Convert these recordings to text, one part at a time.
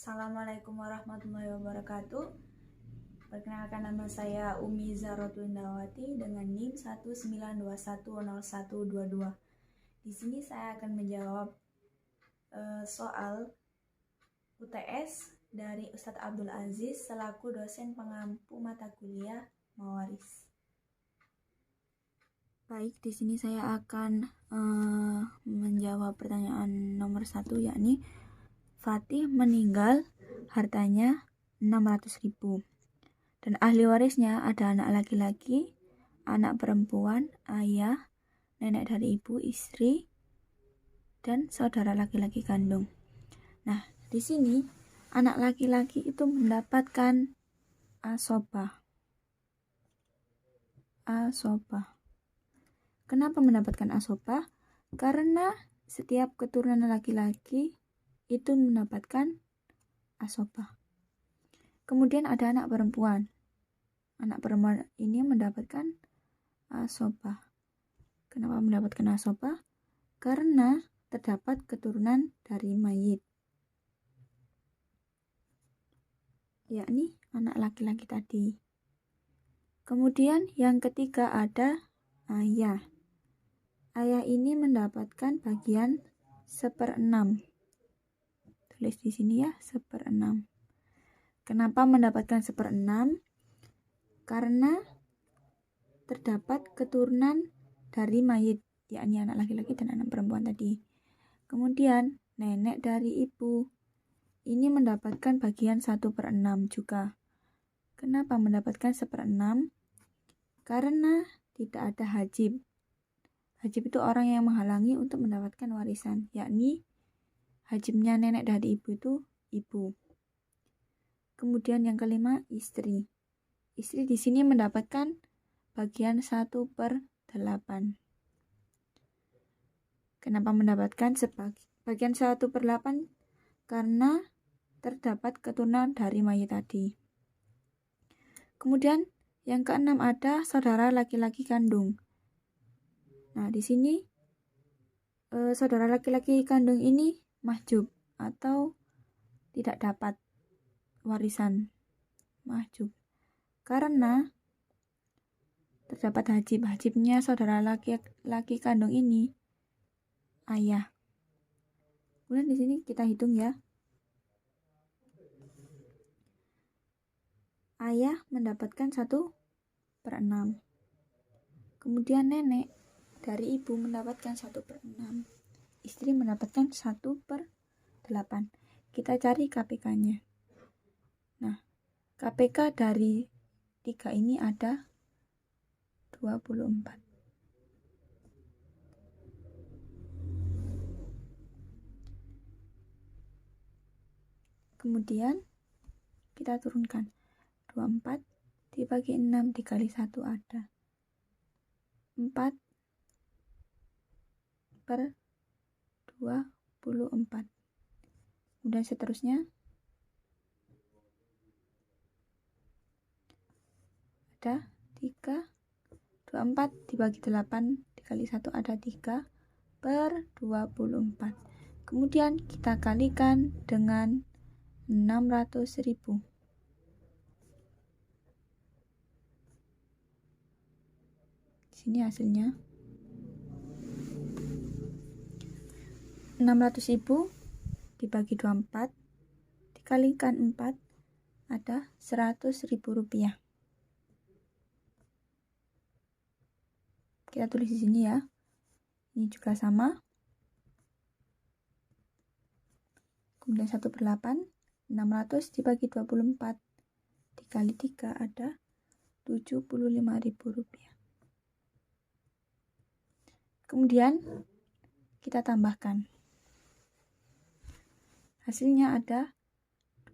Assalamualaikum warahmatullahi wabarakatuh. Perkenalkan, nama saya Umi Zarotul Indawati dengan NIM 192101222. Di sini saya akan menjawab soal UTS dari Ustadz Abdul Aziz selaku dosen pengampu mata kuliah Mawaris. Baik, di sini saya akan menjawab pertanyaan nomor 1, yakni Fatih meninggal, hartanya 600.000. Dan ahli warisnya ada anak laki-laki, anak perempuan, ayah, nenek dari ibu, istri, dan saudara laki-laki kandung. Nah, di sini anak laki-laki itu mendapatkan asobah. Kenapa mendapatkan asobah? Karena setiap keturunan laki-laki itu mendapatkan asobah. Kemudian ada anak perempuan. Anak perempuan ini mendapatkan asobah. Kenapa mendapatkan asobah? Karena terdapat keturunan dari mayit, yakni anak laki-laki tadi. Kemudian yang ketiga ada ayah. Ayah ini mendapatkan bagian 1/6. Tulis di sini ya, 1/6. Kenapa mendapatkan 1/6? Karena terdapat keturunan dari mayit, yakni anak laki-laki dan anak perempuan tadi. Kemudian nenek dari ibu ini mendapatkan bagian 1/6 juga. Kenapa mendapatkan 1/6? Karena tidak ada hajib. Hajib itu orang yang menghalangi untuk mendapatkan warisan, yakni hajibnya nenek dari ibu itu ibu. Kemudian yang kelima, istri. Istri di sini mendapatkan bagian 1/8. Kenapa mendapatkan bagian 1/8? Karena terdapat keturunan dari mayit tadi. Kemudian yang keenam ada saudara laki-laki kandung. Nah, di sini saudara laki-laki kandung ini mahjub atau tidak dapat warisan. Mahjub karena terdapat hajib. Hajibnya saudara laki-laki kandung ini ayah. Kemudian di sini kita hitung ya. Ayah mendapatkan 1/6. Kemudian nenek dari ibu mendapatkan 1/6. Istri mendapatkan 1/8. Kita cari KPK-nya. Nah, KPK dari 3 ini ada 24. Kemudian kita turunkan. 24 dibagi 6 dikali 1 ada 4/24. Kemudian seterusnya ada 3. 24 dibagi 8 dikali 1 ada 3/24. Kemudian kita kalikan dengan 600.000. Sini hasilnya 600.000 dibagi 24 dikalikan 4 ada 100.000 rupiah. Kita tulis di sini ya. Ini juga sama. Kemudian 1/8, 600 dibagi 24 dikali 3 ada 75.000 rupiah. Kemudian kita tambahkan. Hasilnya ada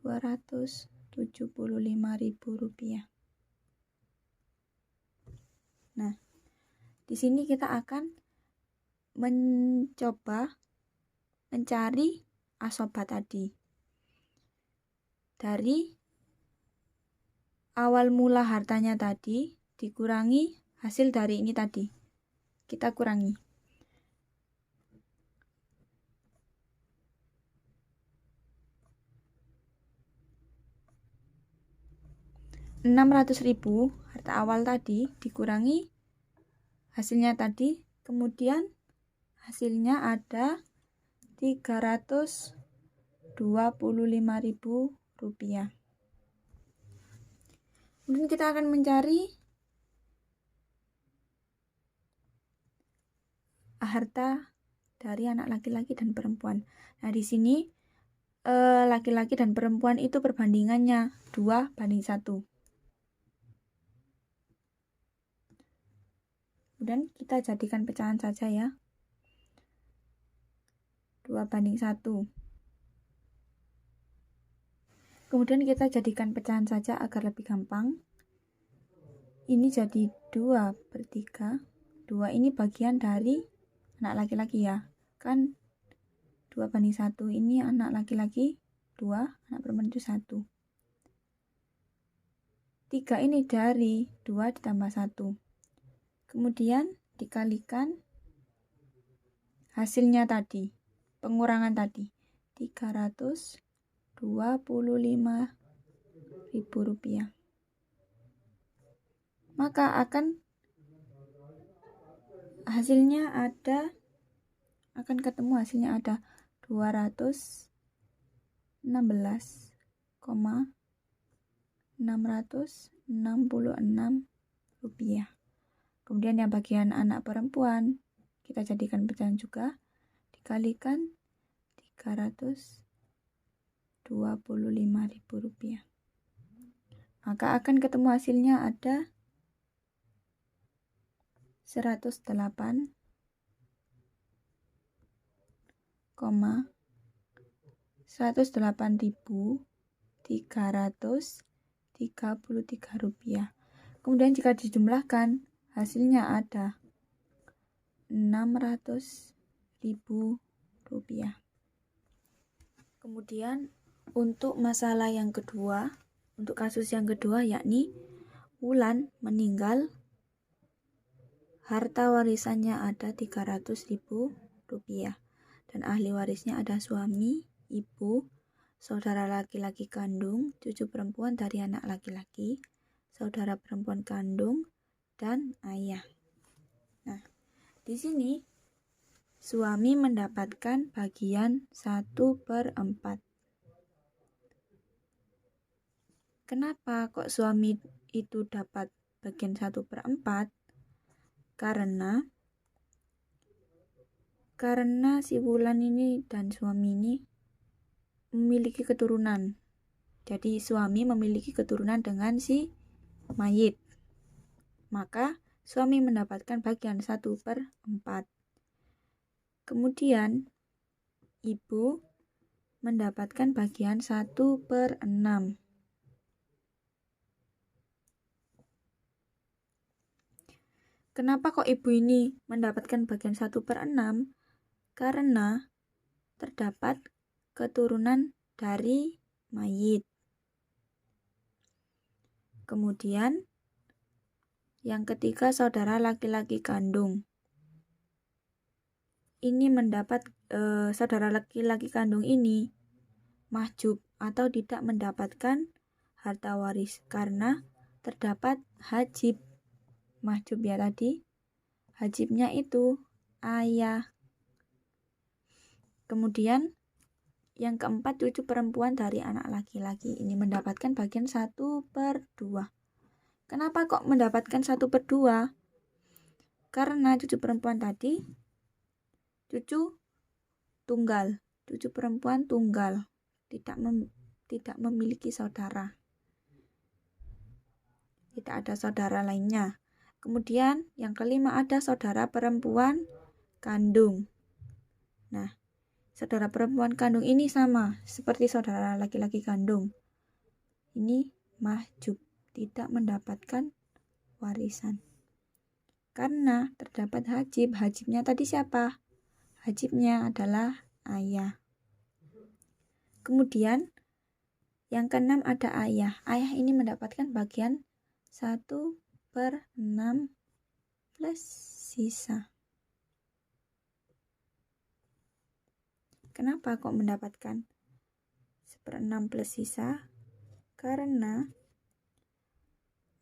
275.000 rupiah. Nah, di sini kita akan mencoba mencari asobah tadi. Dari awal mula hartanya tadi dikurangi hasil dari ini tadi. Kita kurangi. 600.000 harta awal tadi dikurangi hasilnya tadi, kemudian hasilnya ada 325.000 rupiah. Kemudian kita akan mencari harta dari anak laki-laki dan perempuan. Nah, di sini laki-laki dan perempuan itu perbandingannya 2:1. Kemudian kita jadikan pecahan saja ya. 2:1. Kemudian kita jadikan pecahan saja agar lebih gampang. Ini jadi 2/3. 2 ini bagian dari anak laki-laki ya. Kan 2:1 ini anak laki-laki 2, anak perempuan itu 1. 3 ini dari 2 ditambah 1. Kemudian dikalikan hasilnya tadi, pengurangan tadi, 325.000 rupiah. Maka akan ketemu hasilnya ada 216,666 rupiah. Kemudian yang bagian anak perempuan kita jadikan pecahan juga, dikalikan 325.000 rupiah. Maka akan ketemu hasilnya ada 108.333 rupiah. Kemudian jika dijumlahkan hasilnya ada 600.000 rupiah. Kemudian untuk masalah yang kedua, untuk kasus yang kedua yakni Wulan meninggal, harta warisannya ada 300.000 rupiah dan ahli warisnya ada suami, ibu, saudara laki-laki kandung, cucu perempuan dari anak laki-laki, saudara perempuan kandung, dan ayah. Nah, di sini suami mendapatkan bagian 1/4. Kenapa kok suami itu dapat bagian 1/4? Karena si Wulan ini dan suami ini memiliki keturunan. Jadi suami memiliki keturunan dengan si mayit. Maka suami mendapatkan bagian 1/4. Kemudian ibu mendapatkan bagian 1/6. Kenapa kok ibu ini mendapatkan bagian 1/6? Karena terdapat keturunan dari mayit. Kemudian yang ketiga, saudara laki-laki kandung. Ini saudara laki-laki kandung ini mahjub atau tidak mendapatkan harta waris karena terdapat hajib. Mahjub ya tadi, hajibnya itu ayah. Kemudian yang keempat, cucu perempuan dari anak laki-laki ini mendapatkan bagian 1/2. Kenapa kok mendapatkan 1/2? Karena cucu perempuan tadi cucu perempuan tunggal, tidak memiliki saudara, tidak ada saudara lainnya. Kemudian yang kelima ada saudara perempuan kandung. Nah, saudara perempuan kandung ini sama seperti saudara laki-laki kandung. Ini mahjub, tidak mendapatkan warisan. Karena terdapat hajib. Hajibnya tadi siapa? Hajibnya adalah ayah. Kemudian yang keenam ada ayah. Ayah ini mendapatkan bagian 1/6 plus sisa. Kenapa kok mendapatkan 1/6 plus sisa? Karena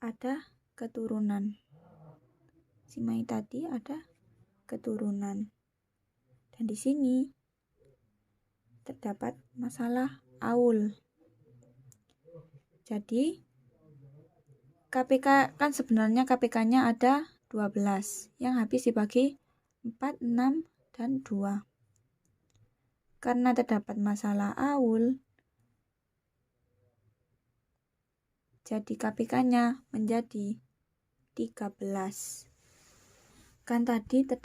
ada keturunan. Si Mai tadi ada keturunan. Dan di sini terdapat masalah aul. Jadi KPK kan sebenarnya KPK-nya ada 12 yang habis dibagi 4, 6, dan 2. Karena terdapat masalah aul, jadi KPK-nya menjadi 13. Kan tadi di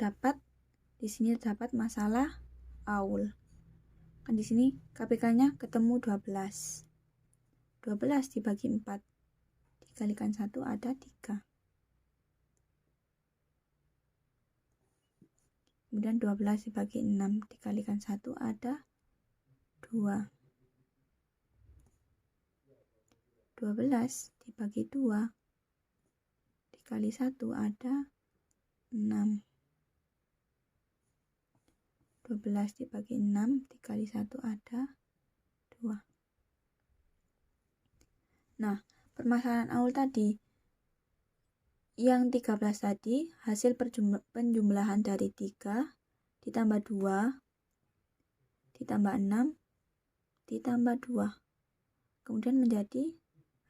sini terdapat masalah aul. Kan di sini KPK-nya ketemu 12. 12 dibagi 4 dikalikan 1 ada 3. Kemudian 12 dibagi 6 dikalikan 1 ada 2. 12 dibagi 2 dikali 1 ada 6. 12 dibagi 6 dikali 1 ada 2. Nah, permasalahan aul tadi, yang 13 tadi hasil penjumlahan dari 3 ditambah 2 ditambah 6 ditambah 2. Kemudian menjadi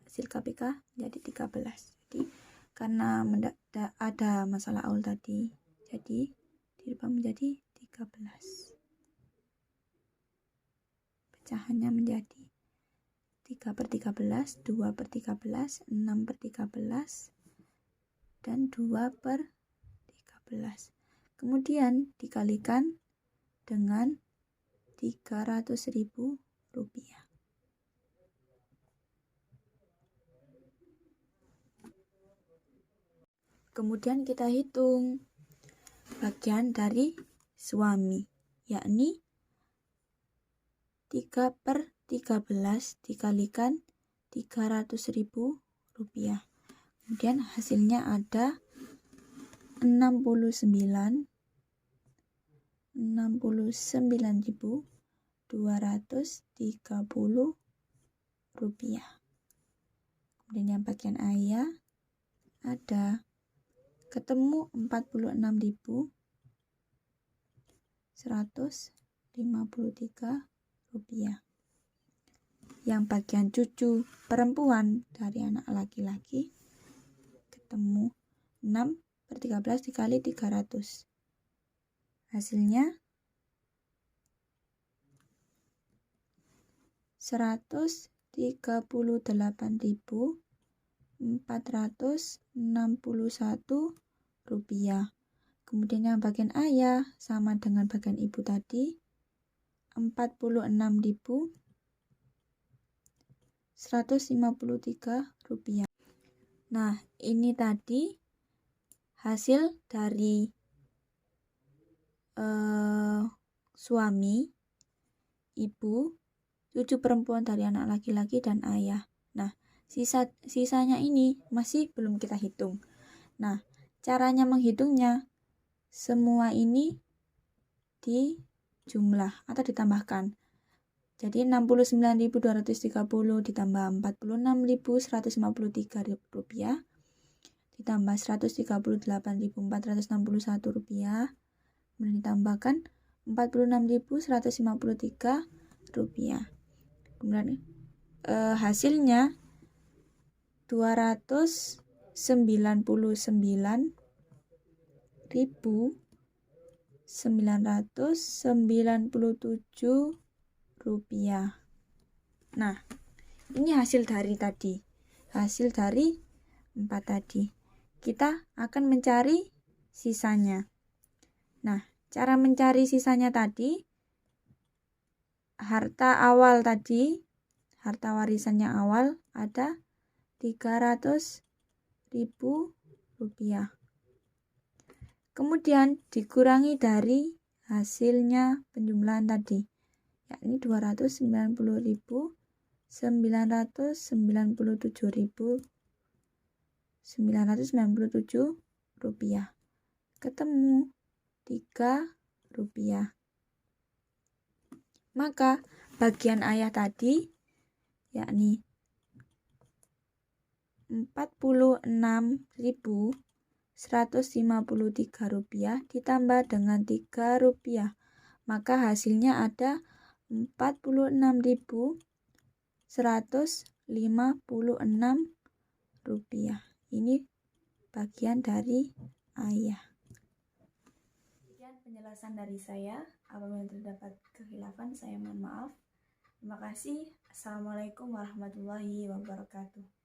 hasil KPK menjadi 13. Jadi karena ada masalah aul tadi, jadi dirubah menjadi 13. Pecahannya menjadi 3/13, 2/13, 6/13, dan 2/13. Kemudian dikalikan dengan 300.000 rupiah. Kemudian kita hitung bagian dari suami, yakni 3/13 dikalikan 300.000 rupiah. Kemudian hasilnya ada 69.230 rupiah. Kemudian yang bagian ayah ada ketemu 46.153 rupiah. Yang bagian cucu perempuan dari anak laki-laki ketemu 6/13 dikali 300. Hasilnya 138.461 rupiah. Kemudian yang bagian ayah sama dengan bagian ibu tadi, 46.153 rupiah. Nah, ini tadi hasil dari suami, ibu, cucu perempuan dari anak laki-laki, dan ayah. Nah, sisanya ini masih belum kita hitung. Nah, caranya menghitungnya, semua ini dijumlah atau ditambahkan. Jadi 69.230 ditambah 46.153 rupiah ditambah 138.461 rupiah, kemudian ditambahkan 46.153 rupiah. Kemudian hasilnya 299.997 rupiah. Nah, ini hasil dari tadi. Hasil dari 4 tadi. Kita akan mencari sisanya. Nah, cara mencari sisanya tadi, harta awal tadi, harta warisannya awal ada 300.000 rupiah. Kemudian dikurangi dari hasilnya penjumlahan tadi, yakni 299.997 rupiah. Ketemu 3 rupiah. Maka bagian ayah tadi, yakni 46.153 rupiah ditambah dengan 3 rupiah, maka hasilnya ada 46.156 rupiah. Ini bagian dari ayah. Sekian penjelasan dari saya. Apabila terdapat kekhilafan, saya mohon maaf. Terima kasih. Assalamualaikum warahmatullahi wabarakatuh.